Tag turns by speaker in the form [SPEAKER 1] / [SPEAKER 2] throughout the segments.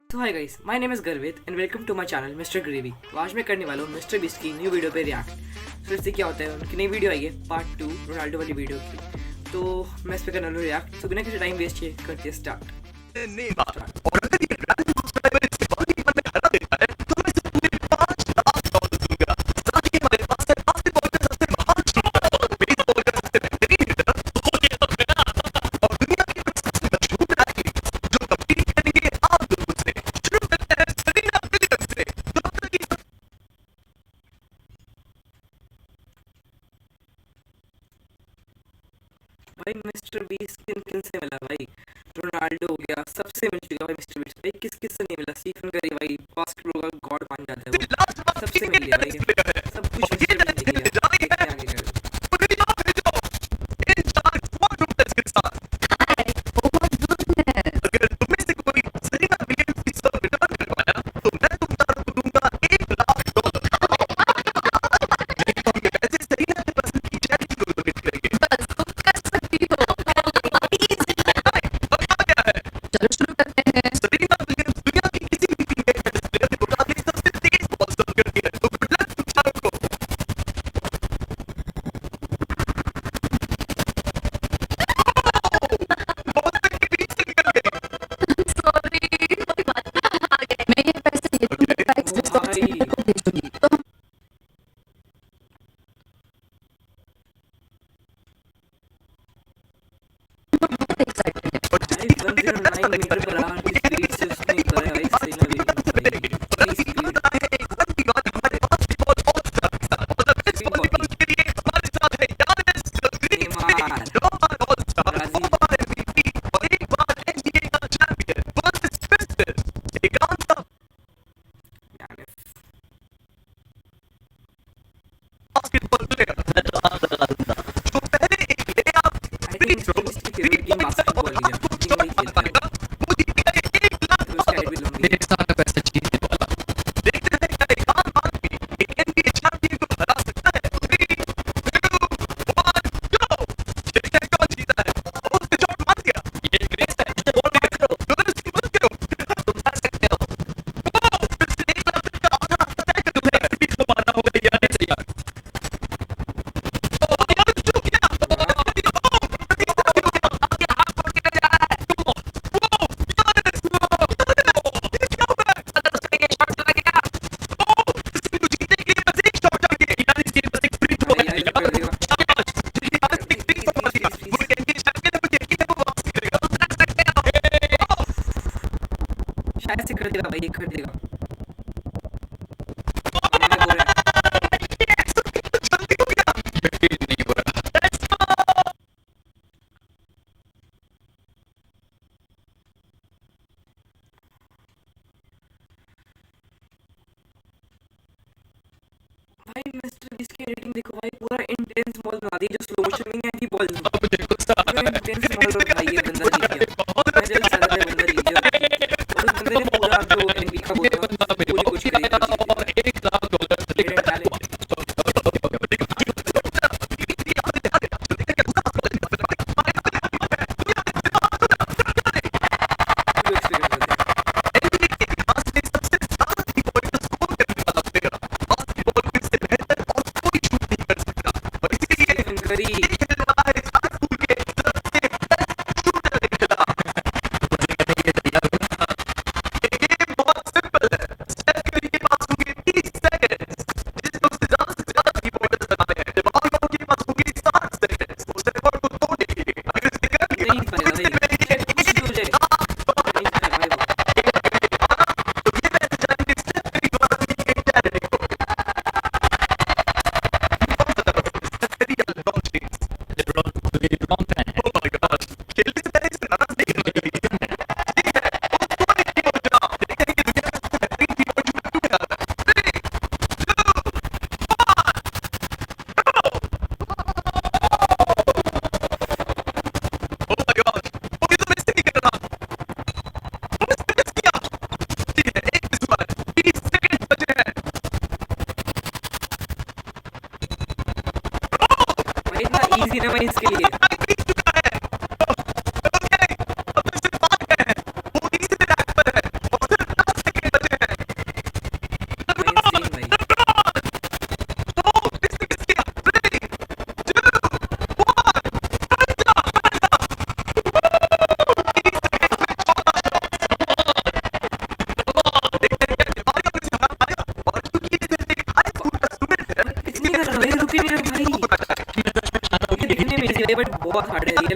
[SPEAKER 1] तो hi guys, my name is Garvit and welcome to my channel Mister Gravy. तो आज मैं करने वाला हूँ मिस्टर बीस्ट की न्यू वीडियो पे रिएक्ट। तो इससे क्या होता है, उनकी नई वीडियो आई है पार्ट 2 रोनाल्डो वाली वीडियो की। तो मैं इस पर करने वाला हूँ रिएक्ट। तो बिना किसी टाइम वेस्ट किए करते हैं स्टार्ट।
[SPEAKER 2] और अगर ये ब्रांड सब्सक्राइबर इसके बाद ही मन में हरा देता है तो मैं इसे पूरे $5,00,000 दूंगा। साथ ही हमारे पास है बास्केटबॉल का सबसे महान शूटर, बेसबॉल का सबसे बेहतरीन हिटर और दुनिया के सबसे मशहूर एथलीट जो कम्पीट करेंगे आप लोगों से। शुरू करते हैं सेरेना विलियम्स से।
[SPEAKER 1] भाई मिस्टर बीस्ट किन किन से मिला भाई? रोनाल्डो हो गया, सबसे मिल चुका भाई मिस्टर बीस्ट। भाई किस किस से नहीं मिला? स्टीफन करी भाई बास्केटबॉल का गॉड मान जाता है वो, सबसे मिल गया भाई। सब कुछ मिस्टर बीस्ट ने किया। देखते हैं आगे कर।
[SPEAKER 2] अगर तुम्हें से कोई सेरेना विलियम्स की सर्व रिटर्न कर पाया तो मैं तुम चारों को दूंगा $1,00,000। ऐसे सेरेना ने पसंद की चैरिटी को डोनेट करेंगे। बस तुम कर सकती हो। चलो शुरू करते हैं। सेरेना विलियम्स दुनिया की किसी भी टीम में टेनिस प्लेयर के मुकाबले सबसे तेज बॉल सर्व करती है। तो गुड लक तुम चारों को। बॉल तक के बीच से निकल गई। मैं ये पैसे ये तुम
[SPEAKER 1] भाई
[SPEAKER 2] को भेजूंगी। तो
[SPEAKER 1] भाई 109 मीटर पर आवर की स्पीड से उसने करा भाई सेरेना विलियम्स भाई। की speed speed body Neymar Brazil. I think mister Beast की फेवरेट गेम बास्केटबॉल ही है। आई थिंक वही खेलता है वो। तो उसकी हाइट भी लंबी है। भाई यार कर देगा, कर दे प्लीज प्लीज प्लीज प्लीज। शायद से कर देगा भाई, ये कर देगा। हाँ भाई हो रहा है। भाई मिस्टर बीस्ट की एडिटिंग देखो भाई, पूरा इंटेंस मॉल बना दी जो स्लो मोशन में नहीं आती बॉल। पूरा इंटेंस मॉल भाई, ये बंदा जीत गया। मैं जल्द से ज्यादा बंदा जीत गया। और उस बंदे ने पूरा जो एनबी का बोलता है पूरी कुछ करी तो जीत गया। Hidden talent. लो एक्सपीरियंस होता है।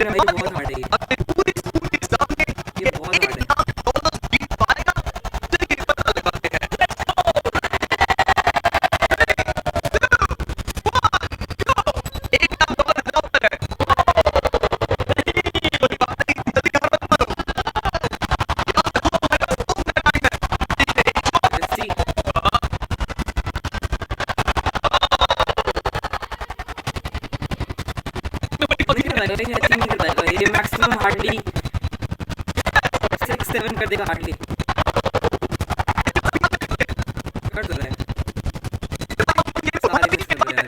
[SPEAKER 1] हार्ड है भाई, बहुत हार्ड है
[SPEAKER 2] अपने पूरे स्कूल के सामने
[SPEAKER 1] ये बहुत हार्ड है।
[SPEAKER 2] $1 जीत पाएगा? चलिए पता लगाते हैं। $1 बराबर है। कोई बात नहीं, जल्दी हार मत मानो।
[SPEAKER 1] Let's see. नहीं करता है, ऐसे नहीं करता है, ये मैक्सिमम हार्डली 6-7 कर देगा हार्डली, कर दो रहा है, सारे मिस कर दे रहा है।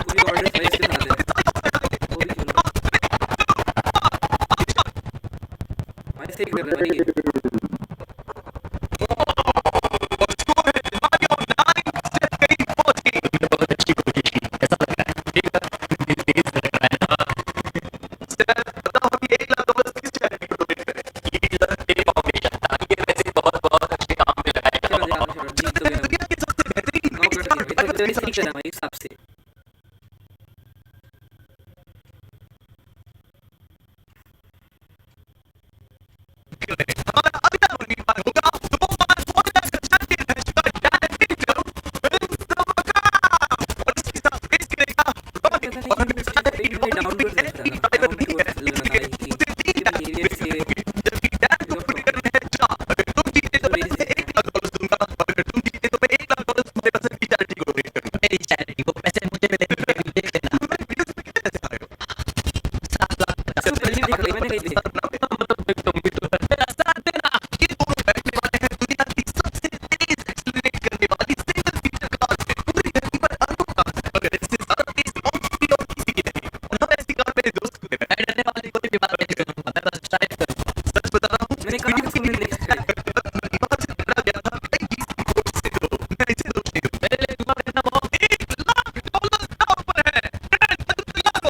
[SPEAKER 1] पूरी ऑर्डर प्राइस के साथ है, वो भी सुनो भाई, सही कर रहा है ये।
[SPEAKER 2] बहुत अच्छी कोशिश की, ऐसा लग रहा है तेज लग रहा है ना। बताओ अभी $1 किस चैरिटी को डोनेट करें? ये तेरे फाउंडेशन था, ये वैसे बहुत बहुत अच्छे काम में लगाएगा।
[SPEAKER 1] चलो यार, चलो जीत तो गया,
[SPEAKER 2] दुनिया के सबसे बेहतरीन
[SPEAKER 1] 9 कर दिया भाई, तो सही करा भाई हिसाब से।
[SPEAKER 2] हमारा अगला उम्मीदवार होगा वो $5 का चैंपियन रह चुका Dan winter wins the workout और इसके साथ रेस करेगा रॉनी। और हमें पता है कि रॉनी
[SPEAKER 1] डाउन
[SPEAKER 2] कोई
[SPEAKER 1] टू
[SPEAKER 2] ऐसी ड्राइवर नहीं है इसलिए उसे 3 लाख
[SPEAKER 1] बिहेवियर से
[SPEAKER 2] जबकि डैन को पूरी करने हैं 4। अगर तुम जीते तो मैं तुम्हें $1 लाख दूंगा और अगर तुम जीते तो मैं $1 लाख तुम्हारे पसंद की चैरिटी को डोनेट करूंगा। मेरी चैरिटी वो पैसे मुझे मिलेंगे, देख लेना। मैं वीडियो से कितने पैसे आ रहे हो? 7 लाख
[SPEAKER 1] सब पहले देख रही मैंने कहीं पे।
[SPEAKER 2] मेरा साथ देना। ये दोनों बैठने वाले हैं दुनिया की सबसे तेज एक्सेलरेट करने वाली सिंगल फीचर कार से। पूरी धरती पर अरबों कार है, मगर इससे ज्यादा तेज लाउंज स्पीड और किसी की नहीं। और हम ऐसी कार मेरे दोस्त को देना। मैं डरने वाली कोई भी बात नहीं करूंगा, मैं बस ड्राइव करूंगा। सच बता रहा हूं,
[SPEAKER 1] मैंने कहा तुमने नेक्स्ट है,
[SPEAKER 2] बात से डरा गया था। कई चीज की कोशिश से दो, मैं इसे दोष नहीं दूं। मेरे लिए दुआ करना बहुत $1 लाख का ऑफर है। तुम तैयार हो?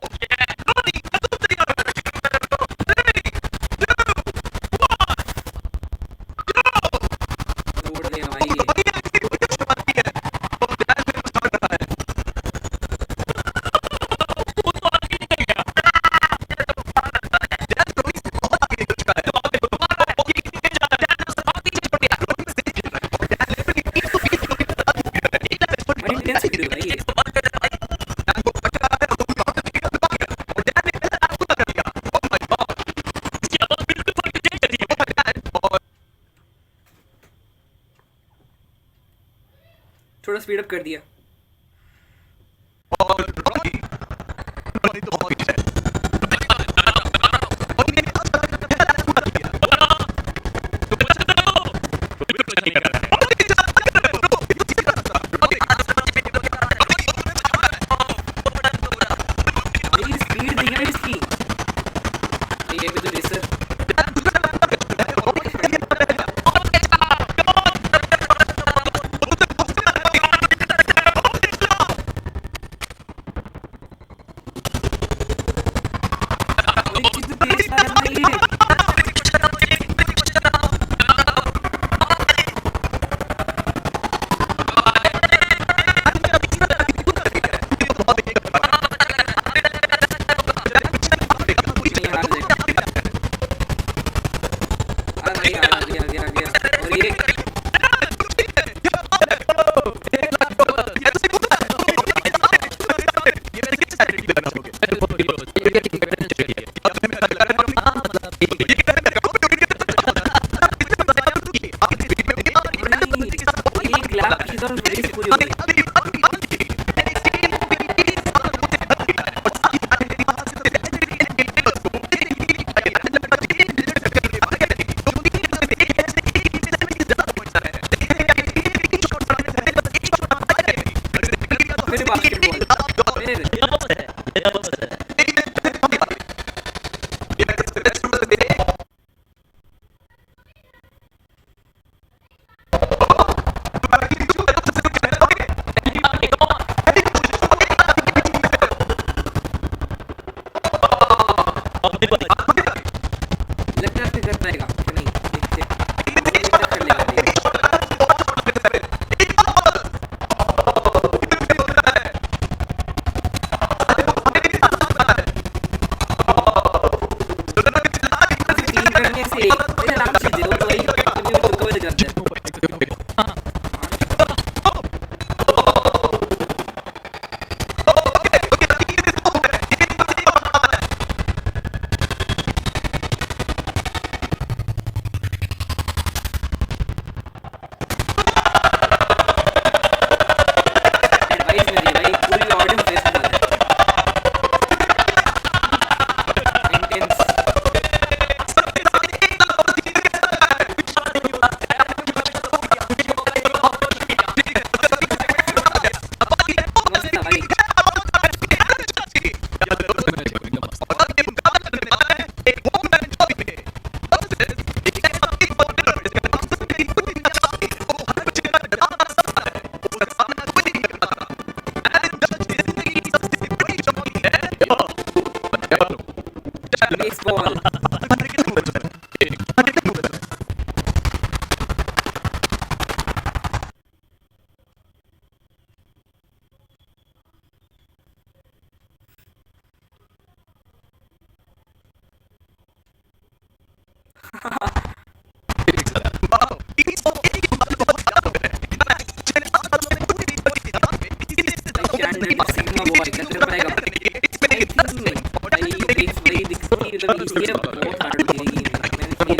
[SPEAKER 2] रॉनी तुम तैयार हो?
[SPEAKER 1] रोड देगा भाई ये।
[SPEAKER 2] अभी आगे कोई शुरुआत की है और डैन फिर स्टार्ट कर रहा है। वो तो आगे निकल गया। डैन तो इससे बहुत आगे निकल चुका है। वो कितनी तेज जा रहा है? डैन उससे बहुत पीछे पड़ गया। रॉनी से तेज चल रहा है और डैन लिटरली 120 किलोमीटर आगे निकल रहा है। एक लाख
[SPEAKER 1] बड़ी इंटेंस वीडियो भाई ये।
[SPEAKER 2] डैन को पकड़ रहा है और वो वहां पे टिकट दबा गया और डैन ने पहले आप पूरा कर दिया। ओह माय गॉड, इसकी आवाज बिल्कुल फर्क चेंज कर दी। Oh my God. और
[SPEAKER 1] थोड़ा स्पीड अप कर दिया।
[SPEAKER 2] रॉनी तो बहुत पीछे है। रॉनी ने पहला लैप पूरा किया। तो बचा दो। बिल्कुल नहीं कर रहा है। रॉनी जा रहा है ब्रो, ये तो सीधा रास्ता। रॉनी
[SPEAKER 1] मेरी स्पीड देखिए भाई इसकी, ये भी तो रेसर। कितनी तेज चला रहा है ये। नहीं हार जाएगा। आ भाई आ गया। और ये एक लैप की तरह रेस पूरी हो गई। फिर बास्केटबॉल, फिर लगता है कर पाएगा कि नहीं, देखते कर लेगा। बेसबॉल
[SPEAKER 2] तुम्हारे कितने मोबाइल हैं? तुम्हारे कितने मोबाइल हैं? वाओ, 301 के मुकाबले बहुत ज्यादा हो गए हैं। इतना है, चैनल आज बात में पूरी रीत की किताब में किसी से ज्यादा
[SPEAKER 1] चैनल का सिग्मा बॉय कर पाएगा
[SPEAKER 2] इसमें
[SPEAKER 1] आई थिंक नहीं भाई भाई दिखती है तभी ये बहुत हार्ड खेलेगी मैंने खेल के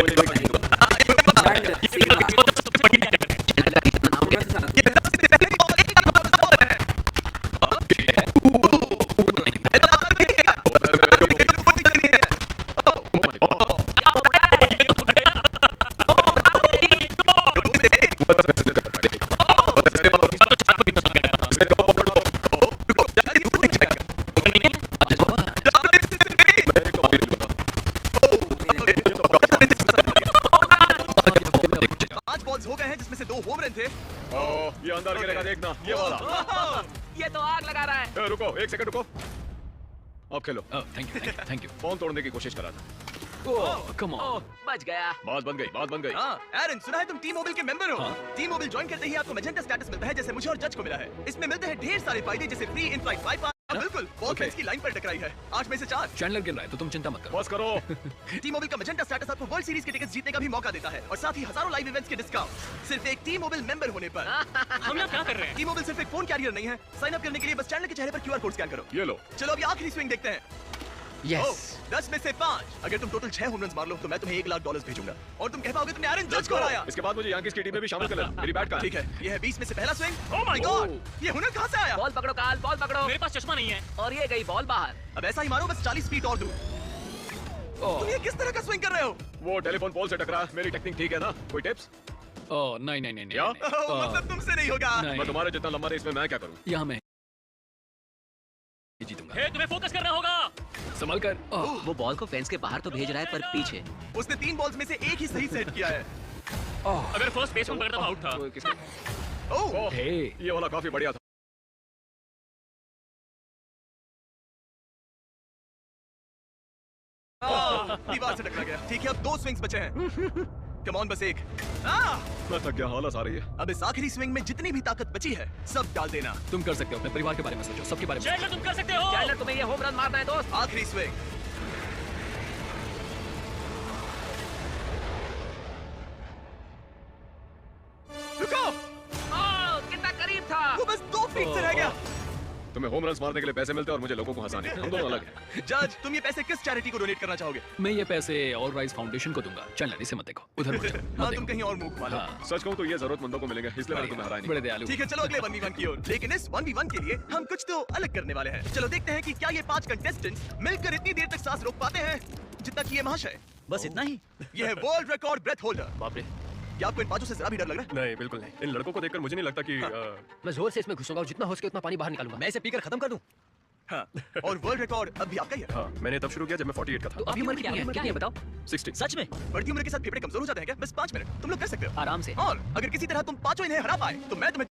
[SPEAKER 1] बताई एंड सिग्मा नाम के साथ
[SPEAKER 2] ये सबसे पहले और एक और है। पांच बॉल्स हो गए हैं जिसमें से 2 होम रन थे।
[SPEAKER 3] ये अंदर गिरेगा देखना ये वाला
[SPEAKER 4] ये तो आग लगा रहा है।
[SPEAKER 3] रुको एक सेकंड रुको अब खेलो
[SPEAKER 5] थैंक यू
[SPEAKER 3] फोन तोड़ने की कोशिश करा था
[SPEAKER 5] कम ऑन
[SPEAKER 4] ओह, बच गया।
[SPEAKER 3] बात बन गई
[SPEAKER 2] हाँ, एरन सुना है तुम टी मोबाइल के मेंबर हो। टी मोबाइल ज्वाइन करते ही आपको मैजेंटा स्टेटस मिलता है जैसे मुझे और जज को मिला है। इसमें मिलते हैं ढेर सारे फायदे जैसे फ्री इन फ्लाइट वाईफाई। बिल्कुल, बॉल
[SPEAKER 3] Okay.
[SPEAKER 2] फेंस की लाइन पर टकराई है। 8 में से 4।
[SPEAKER 5] चैंडलर गिर रहा है तो तुम चिंता मत करो
[SPEAKER 3] बस करो
[SPEAKER 2] टी मोबाइल का मैजेंटा स्टेटस आपको वर्ल्ड सीरीज के टिकट्स जीतने का भी मौका देता है और साथ ही हजारों लाइव इवेंट्स के डिस्काउंट सिर्फ एक टी मोबाइल मेंबर होने पर।
[SPEAKER 4] हम लोग क्या कर रहे हैं?
[SPEAKER 2] टी मोबाइल सिर्फ एक फोन कैरियर नहीं है। साइन अप करने के लिए बस चैनल के चेहरे पर क्यूआर कोड स्कैन करो।
[SPEAKER 3] ये लो
[SPEAKER 2] चलो अभी आखिरी स्विंग देखते हैं।
[SPEAKER 5] यस
[SPEAKER 2] 10 में से 5। अगर तुम टोटल 6 होम रन्स मार लो तो मैं तुम्हें $1 लाख भेजूंगा और तुम कह पाओगे तुमने एरन जज को हराया।
[SPEAKER 3] इसके बाद मुझे यांकीज की टीम में भी शामिल कर लेना मेरी बैट का
[SPEAKER 2] ठीक है, ये है 20 में से पहला स्विंग। ओह माय गॉड, ये हुनर कहां से आया?
[SPEAKER 4] बॉल पकड़ो काल, बॉल पकड़ो।
[SPEAKER 6] मेरे पास चश्मा नहीं है।
[SPEAKER 4] और ये गई बॉल बाहर।
[SPEAKER 2] अब ऐसा ही मारो, बस 40 फीट और दूर। तुम ये किस तरह का स्विंग कर रहे हो?
[SPEAKER 3] वो टेलीफोन पोल से टकरा मेरी टेक्निक ठीक है ना कोई टिप्स
[SPEAKER 5] ओह नहीं
[SPEAKER 3] क्या?
[SPEAKER 2] मतलब तुमसे नहीं होगा।
[SPEAKER 5] नहीं।
[SPEAKER 3] मैं तुम्हारे जितना लंबा नहीं इसमें मैं क्या करूं
[SPEAKER 5] यहाँ मैं जीतूंगा
[SPEAKER 6] हे, तुम्हें फोकस करना होगा।
[SPEAKER 5] संभल कर
[SPEAKER 4] वो बॉल को फेंस के बाहर तो भेज रहा है पर पीछे।
[SPEAKER 2] उसने 3 बॉल्स में से एक ही सही सेट किया है।
[SPEAKER 6] अगर फर्स्ट बेसमैन पकड़ता तो आउट था।
[SPEAKER 2] ओह,
[SPEAKER 3] ओह,
[SPEAKER 5] हे
[SPEAKER 3] ये वाला काफी बढ़िया था
[SPEAKER 2] दीवार से टकरा गया। ठीक है, अब 2 स्विंग्स बचे हैं। कम ऑन, बस एक। आह!
[SPEAKER 3] मैं थक गया हालत आ रही है
[SPEAKER 2] अब इस आखिरी स्विंग में जितनी भी ताकत बची है सब डाल देना।
[SPEAKER 5] तुम कर सकते हो अपने परिवार के बारे में सोचो सबके बारे में
[SPEAKER 6] चैंडलर तुम कर सकते हो।
[SPEAKER 4] चैंडलर तुम्हें ये होम रन मारना है दोस्त।
[SPEAKER 2] आखिरी स्विंग। रुको,
[SPEAKER 4] ओह, कितना करीब था।
[SPEAKER 2] वो बस 2 फीट से रह गया।
[SPEAKER 3] तुम्हें होम रन्स मारने के लिए पैसे मिलते हैं और मुझे लोगों को हंसाने हम दोनों अलग हैं
[SPEAKER 2] जज, तुम ये पैसे किस चैरिटी को डोनेट करना चाहोगे?
[SPEAKER 5] मैं ये पैसे ऑल राइज फाउंडेशन को दूंगा चैंडलर इसे मत देखो उधर मत देखो,
[SPEAKER 2] हाँ,
[SPEAKER 5] मत
[SPEAKER 2] तुम
[SPEAKER 5] देखो
[SPEAKER 2] कहीं और मुंह घुमा लो।
[SPEAKER 5] हाँ
[SPEAKER 3] सच कहूं तो ये जरूरतमंदों को मिलेंगे इसलिए मैंने तुम्हें हराया नहीं
[SPEAKER 5] बड़े दयालु
[SPEAKER 2] ठीक है, चलो अगले 1v1 की ओर। लेकिन इस 1v1 के लिए हम कुछ तो अलग करने वाले हैं। चलो देखते हैं कि क्या ये 5 कंटेस्टेंट्स मिलकर इतनी देर तक सांस रोक पाते हैं जितना कि ये महाशय।
[SPEAKER 6] बस इतना ही।
[SPEAKER 2] ये है वर्ल्ड रिकॉर्ड ब्रेथ होल्डर।
[SPEAKER 6] बाप रे।
[SPEAKER 2] क्या आपको इन 5 से जरा भी डर लग रहा है?
[SPEAKER 3] नहीं बिल्कुल नहीं इन लड़कों को देखकर मुझे नहीं लगता कि
[SPEAKER 7] मैं जोर से इसमें घुसूंगा और जितना हो सके उतना पानी बाहर निकालूंगा। मैं इसे पीकर खत्म कर दूं।
[SPEAKER 2] हाँ, और वर्ल्ड रिकॉर्ड अब भी आपका ही है।
[SPEAKER 3] हाँ मैंने तब शुरू किया जब मैं 48 का
[SPEAKER 7] तो
[SPEAKER 3] था
[SPEAKER 7] अभी उम्र क्या है बताओ।
[SPEAKER 3] 60
[SPEAKER 6] सच में?
[SPEAKER 2] बढ़ती उम्र के साथ फेफड़े कमजोर हो जाते हैं क्या? बस 5 मिनट तुम लोग कर सकते हो।
[SPEAKER 7] आराम से।
[SPEAKER 2] और अगर किसी तरह तुम पांचों इन्हें हरा पाए तो मैं तुम्हें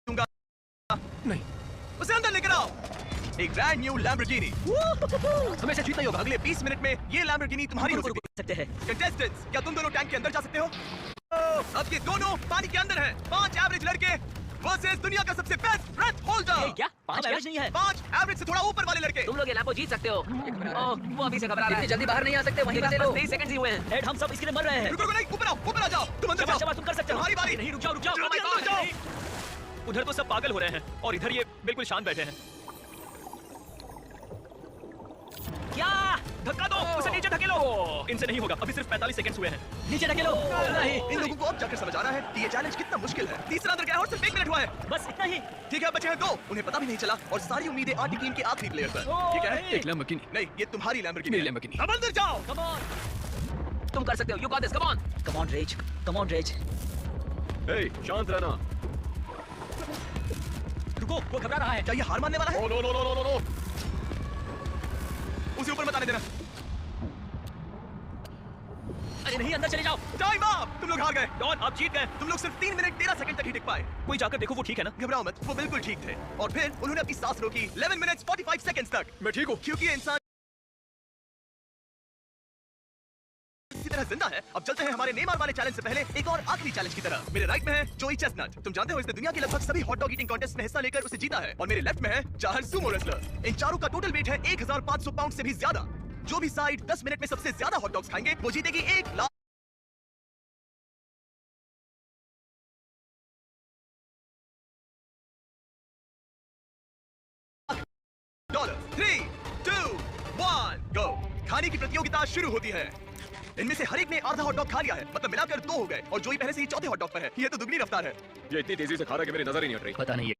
[SPEAKER 2] दूंगा।
[SPEAKER 5] नहीं
[SPEAKER 2] उसे अंदर लेकर आओ। एक ब्रांड न्यू लैम्बोर्गिनी।
[SPEAKER 7] हमें इसे जीतना ही होगा।
[SPEAKER 2] अगले 20 मिनट में ये लैम्बोर्गिनी तुम्हारी हो सकती
[SPEAKER 7] सकते हैं।
[SPEAKER 2] है। कंटेस्टेंट्स, क्या तुम दोनों टैंक के अंदर जा सकते हो? अब ये दोनों पानी के अंदर हैं। 5 एवरेज लड़के वर्सेस दुनिया का सबसे बेस्ट ब्रेथ होल्डर।
[SPEAKER 4] क्या 5
[SPEAKER 6] एवरेज नहीं है।
[SPEAKER 2] 5 एवरेज से थोड़ा ऊपर वाले लड़के।
[SPEAKER 4] तुम लोग ये लैंबो जीत सकते हो। ओह, वो अभी से घबरा रहा है।
[SPEAKER 7] इतनी जल्दी बाहर नहीं आ सकते, वहीं
[SPEAKER 4] बस
[SPEAKER 7] बचे लो।
[SPEAKER 4] 23 सेकंड्स ही हुए हैं।
[SPEAKER 6] हेड हम सब इसके लिए मर रहे हैं।
[SPEAKER 2] रुको रुको, नहीं, ऊपर आ जाओ। तुम अंदर
[SPEAKER 6] शाबाश,
[SPEAKER 2] जाओ।
[SPEAKER 6] शाबाश, तुम कर सकते हो।
[SPEAKER 2] तुम्हारी बारी।
[SPEAKER 6] नहीं रुक जाओ रुक जाओ।
[SPEAKER 2] जल्दी
[SPEAKER 6] Oh my
[SPEAKER 2] अंदर
[SPEAKER 6] God,
[SPEAKER 2] जाओ।
[SPEAKER 6] नहीं। उधर तो सब पागल हो रहे हैं और इधर ये बिल्कुल शांत बैठे हैं। क्या? धक्का दो, उसे नीचे धकेलो। इनसे नहीं होगा, अभी सिर्फ 45 सेकंड्स हुए हैं। नीचे धकेलो। नहीं,
[SPEAKER 2] इन लोगों को अब जाकर समझ आ रहा है कि ये चैलेंज कितना मुश्किल है। तीसरा अंदर गया और सिर्फ 1 मिनट हुआ है।
[SPEAKER 6] बस इतना ही।
[SPEAKER 2] ठीक है, बचे हैं 2। उन्हें पता भी नहीं चला और सारी उम्मीदें आटी टीम के आखिरी प्लेयर पर। ये क्या है?
[SPEAKER 5] एक लैम्बोर्गिनी
[SPEAKER 2] नहीं, ये तुम्हारी लैम्बोर्गिनी
[SPEAKER 5] मेरी
[SPEAKER 2] है।
[SPEAKER 5] लैम्बोर्गिनी
[SPEAKER 2] अब अंदर जाओ।
[SPEAKER 6] Come on.
[SPEAKER 4] तुम कर सकते हो। You got this, come on.
[SPEAKER 6] Come on रेज। कम ऑन रेज।
[SPEAKER 3] हे शांत रहना
[SPEAKER 6] रुको, वो घबरा रहा है।
[SPEAKER 2] क्या ये हार मानने वाला है?
[SPEAKER 3] Oh no no no no no
[SPEAKER 2] उसे ऊपर मत आने देना।
[SPEAKER 6] अरे नहीं, अंदर चले जाओ।
[SPEAKER 2] टाइम अप, तुम लोग हार गए।
[SPEAKER 6] डॉन, आप जीत गए।
[SPEAKER 2] तुम लोग सिर्फ 3 मिनट 13 सेकंड तक ही टिक पाए।
[SPEAKER 6] कोई जाकर देखो वो ठीक है ना।
[SPEAKER 2] घबराओ मत, वो बिल्कुल ठीक थे। और फिर उन्होंने अपनी सांस रोकी 11 मिनट्स 45 सेकंड्स तक।
[SPEAKER 3] मैं ठीक हूँ।
[SPEAKER 2] क्योंकि ये इंसान इसी तरह जिंदा है। अब चलते हैं हमारे नेमार वाले चैलेंज से पहले एक और आखिरी चैलेंज की तरफ। मेरे राइट में है जोई चेस्टनट। तुम जानते हो इसने दुनिया के लगभग सभी हॉट डॉग ईटिंग कॉन्टेस्ट में हिस्सा लेकर उसे जीता है। और मेरे लेफ्ट में है 4 सुमो रेसलर। इन चारों का टोटल वेट है 1500 पाउंड से भी ज्यादा। जो भी साइड 10 मिनट में सबसे ज्यादा हॉट डॉग्स खाएंगे वो जीतेगी 1 लाख $। 3, 2, 1, गो। खाने की प्रतियोगिता शुरू होती है। इनमें से हर एक ने आधा हॉट डॉग खा लिया है, मतलब मिलाकर 2 हो गए। और जोई पहले से ही चौथे हॉट डॉग पर है। ये तो दुगनी रफ्तार है।
[SPEAKER 3] ये इतनी तेजी से खा रहा है कि मेरी नजर ही नहीं हट रही।
[SPEAKER 5] पता नहीं है।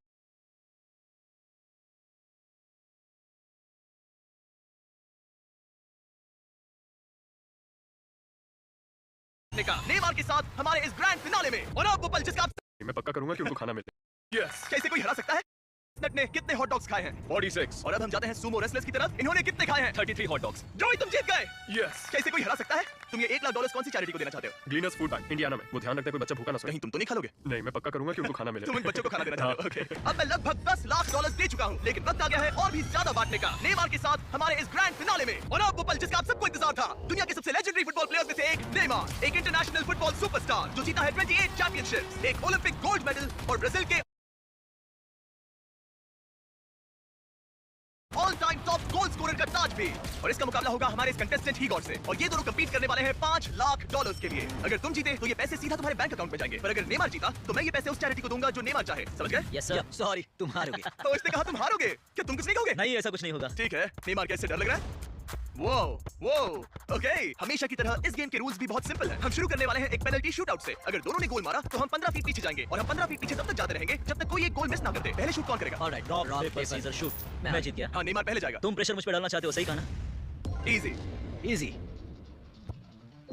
[SPEAKER 2] नेमार के साथ हमारे इस ग्रैंड फिनाले में। और अब वो पल जिसका
[SPEAKER 3] मैं पक्का करूंगा कि उनको खाना मिले। यस।
[SPEAKER 2] कैसे कोई हरा सकता है? नट ने कितने हॉट डॉग्स खाए हैं?
[SPEAKER 3] 46।
[SPEAKER 2] और अब हम जाते हैं सुमो रेसलर्स की तरफ। इन्होंने कितने खाए हैं?
[SPEAKER 6] 33 हॉट डॉग्स।
[SPEAKER 2] जोई तुम जीत गए।
[SPEAKER 3] यस।
[SPEAKER 2] कैसे कोई हरा सकता है? तुम ये $1 लाख कौन सी चैरिटी को देना चाहते हो?
[SPEAKER 3] ग्लीनर्स फूड बैंक इंडियाना में। वो ध्यान रखते हैं कोई बच्चा भूखा ना सोए।
[SPEAKER 2] कहीं तुम तो नहीं खा लोगे?
[SPEAKER 3] नहीं, मैं पक्का करूंगा कि उनको खाना मिले।
[SPEAKER 2] तुम इन बच्चों को खाना देना चाहते हो? ओके। अब मैं लगभग $10 लाख दे चुका हूँ, लेकिन वक्त आ गया है और भी ज्यादा बांटने का। नेमार के साथ हमारे इस ग्रैंड फिनाले में। और अब वो पल जिसका आप सबको इंतजार था। दुनिया के सबसे लेजेंडरी फुटबॉल प्लेयर्स में से एक नेमार, एक इंटरनेशनल फुटबॉल सुपरस्टार जो जीता है 28 चैंपियनशिप्स, एक ओलंपिक गोल्ड मेडल और ब्राजील के all time top goal scorer का ताज भी। और इसका मुकाबला होगा हमारे इस कंटेस्टेंट हीगोर से। और ये दोनों compete करने वाले हैं $5 लाख के लिए। अगर तुम जीते तो ये पैसे सीधा तुम्हारे बैंक अकाउंट में जाएंगे, पर अगर नेमार जीता तो मैं ये पैसे उस चैरिटी को दूंगा जो नेमार चाहे। समझ गए?
[SPEAKER 6] Yes sir. सॉरी, तुम हारोगे।
[SPEAKER 2] तो इसने कहा तुम हारोगे। क्या तुम कुछ नहीं कहोगे?
[SPEAKER 6] नहीं, ऐसा कुछ नहीं होगा।
[SPEAKER 2] ठीक है। नेमार कैसे डर लग रहा है? वो ओके। हमेशा की तरह इस गेम के रूल्स भी बहुत सिंपल हैं। हम शुरू करने वाले हैं एक पेनल्टी शूटआउट से। अगर दोनों ने गोल मारा तो हम 15 फीट पीछे जाएंगे। और हम 15 फीट पीछे तब तक जाते रहेंगे जब तक कोई एक गोल मिस ना करते। पहले शूट कौन करेगा?
[SPEAKER 6] Alright, rock paper scissor shoot. मैं जीत गया।
[SPEAKER 2] हाँ, नेमार पहले जाएगा।
[SPEAKER 6] तुम प्रेशर मुझ पे डालना चाहते हो, सही कहा ना?
[SPEAKER 2] इजी।
[SPEAKER 6] इजी।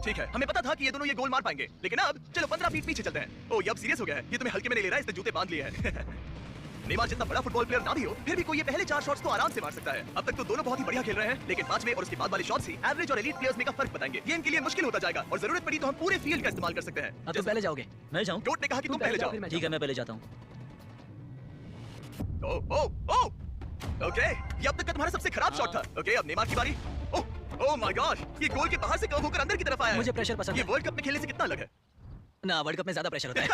[SPEAKER 2] ठीक है, हमें पता था कि ये दोनों ये गोल मार पाएंगे, लेकिन अब चलो 15 फीट पीछे चलते हैं। ओ, ये अब सीरियस हो गया है। ये तुम्हें हल्के में नहीं ले रहा है, इसने जूते बांध लिए हैं। नेमार जितना बड़ा फुटबॉल प्लेयर ना भी हो, फिर भी कोई ये पहले 4 शॉट्स तो आराम से मार सकता है। अब तक तो दोनों बहुत ही बढ़िया खेल रहे हैं, लेकिन 5वें और उसके बाद वाले शॉट्स ही एवरेज और एलीट प्लेयर्स में का फर्क बताएंगे। ये इनके लिए मुश्किल होता जाएगा और जरूरत पड़ी तो हम पूरे फील्ड का इस्तेमाल कर सकते हैं।
[SPEAKER 6] अब तुम पहले जाओगे, मैं जाऊं?
[SPEAKER 2] गोट ने कहा कि तुम पहले जाओ।
[SPEAKER 6] ठीक है, मैं पहले जाता हूं।
[SPEAKER 2] ओ ओके, ये अब तक का तुम्हारा सबसे खराब शॉट था। ओके, अब नेमार की बारी। ओह माय गॉड, ये गोल के बाहर से कर्व होकर अंदर की तरफ आया है।
[SPEAKER 6] मुझे प्रेशर पसंद
[SPEAKER 2] ये
[SPEAKER 6] है।
[SPEAKER 2] वर्ल्ड कप में खेलने से कितना अलग है?
[SPEAKER 6] ना, वर्ल्ड कप में ज्यादा प्रेशर होता है।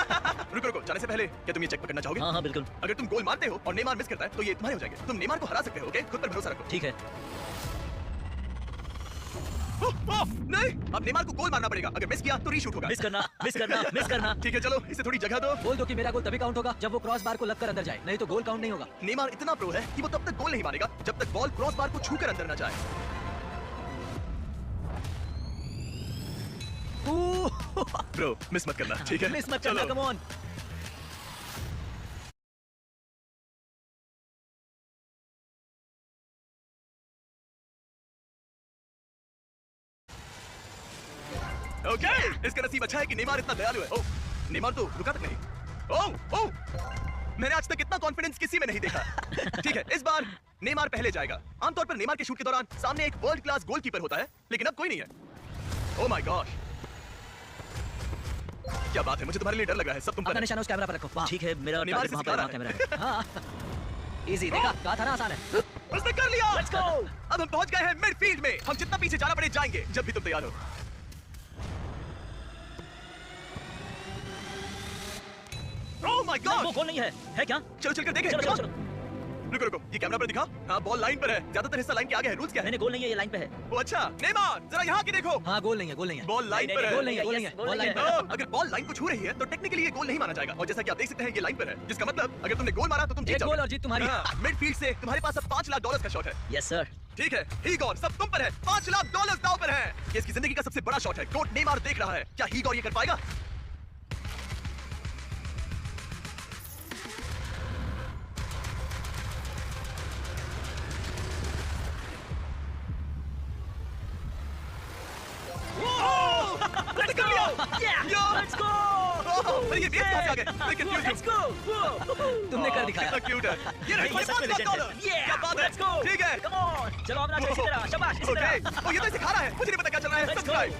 [SPEAKER 2] रुको, जाने से पहले क्या तुम ये चेक पकड़ना चाहोगे?
[SPEAKER 6] हाँ, बिल्कुल।
[SPEAKER 2] अगर तुम गोल मारते हो और नेमार मिस करता है तो ये तुम्हारे हो जाएंगे। तुम नेमार को हरा सकते हो। ओके, खुद पर भरोसा रखो।
[SPEAKER 6] ठीक है।
[SPEAKER 2] नहीं, अब नेमार को गोल मारना पड़ेगा। अगर मिस किया तो रीशूट होगा।
[SPEAKER 6] मिस करना।
[SPEAKER 2] ठीक है, चलो इसे थोड़ी जगह दो।
[SPEAKER 6] बोल दो कि मेरा गोल तभी काउंट होगा जब वो क्रॉस बार को लगकर अंदर जाए, नहीं तो गोल काउंट नहीं होगा।
[SPEAKER 2] नेमार इतना प्रो है कि वो तब तक गोल नहीं मारेगा जब तक बॉल क्रॉस बार को छूकर अंदर न जाए। ब्रो, मिस मत करना, ठीक है?
[SPEAKER 6] मिस मत करना, कम ऑन।
[SPEAKER 2] ओके, इसका नसीब अच्छा है कि नेमार इतना दयालु है। ओह, नेमार तो रुका तक नहीं। ओह, मैंने आज तक इतना कॉन्फिडेंस किसी में नहीं देखा। ठीक है, इस बार नेमार पहले जाएगा। आमतौर पर नेमार के शूट के दौरान सामने एक वर्ल्ड क्लास गोलकीपर होता है, लेकिन अब कोई नहीं है। ओह माय गॉड, क्या बात है, मुझे तुम्हारे लिए डर लग रहा है। सब तुम पर
[SPEAKER 6] अपना
[SPEAKER 2] है।
[SPEAKER 6] निशाना उस कैमरा पर रखो। ठीक है, मेरा
[SPEAKER 2] नेमार
[SPEAKER 6] टारगेट
[SPEAKER 2] से
[SPEAKER 6] वहां
[SPEAKER 2] सिखा
[SPEAKER 6] पर
[SPEAKER 2] रहा
[SPEAKER 6] कैमरा है। हाँ, इजी, देखा, कहा था ना आसान है।
[SPEAKER 2] उसने कर लिया।
[SPEAKER 6] Let's go!
[SPEAKER 2] अब हम पहुंच गए हैं मिडफील्ड में। हम जितना पीछे जाना पड़े जाएंगे जब भी तुम तैयार हो। ओह माय
[SPEAKER 6] वो
[SPEAKER 2] गॉड,
[SPEAKER 6] गोल नहीं है क्या?
[SPEAKER 2] चलो चलकर देखें।
[SPEAKER 6] चलो।
[SPEAKER 2] रुको, ये कैमरा पर दिखा। हाँ, बॉल लाइन पर है। ज्यादातर हिस्सा लाइन के आगे है। रूल्स क्या है?
[SPEAKER 6] मैंने गोल नहीं है, ये लाइन पे है।
[SPEAKER 2] वो अच्छा, नेमार जरा यहाँ की देखो।
[SPEAKER 6] हाँ, गोल नहीं है।
[SPEAKER 2] बॉल लाइन पर है।
[SPEAKER 6] गोल नहीं है, बॉल लाइन पे है।
[SPEAKER 2] अगर बॉल लाइन को छू रही है तो टेक्निकली ये गोल नहीं माना जाएगा। और जैसा कि आप देख सकते हैं ये लाइन पर है, जिसका मतलब अगर तुमने गोल मारा तो तुम जीत
[SPEAKER 6] एक
[SPEAKER 2] जाओगे।
[SPEAKER 6] गोल और जीत तुम्हारी।
[SPEAKER 2] मिडफील्ड से तुम्हारे पास अब $5 लाख का शॉट है।
[SPEAKER 6] Yes sir.
[SPEAKER 2] ठीक है, हीगोर सब तुम पर है। $5 लाख दांव पर है। ये इसकी जिंदगी का सबसे बड़ा शॉट है। कोट नेमार देख रहा है। क्या हीगोर ये कर पाएगा? कर लिया।
[SPEAKER 6] Let's go.
[SPEAKER 2] अरे ये बेस कहाँ से आ गए? मैं confused हूँ।
[SPEAKER 6] Let's go. तुमने कर दिखाया।
[SPEAKER 2] कितना क्यूट है। ये रहे
[SPEAKER 6] ये सच में legend
[SPEAKER 2] $5
[SPEAKER 6] है।
[SPEAKER 2] क्या बात है?
[SPEAKER 6] Let's go.
[SPEAKER 2] ठीक है।
[SPEAKER 6] कम ऑन, चलो अब ना इसी तरह, शाबाश, इसी
[SPEAKER 2] ओके,
[SPEAKER 6] तरह।
[SPEAKER 2] ये तो इसे खा रहा है। मुझे नहीं पता क्या चल रहा है।
[SPEAKER 6] Let's go.
[SPEAKER 2] Subscribe.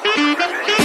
[SPEAKER 8] Thank you.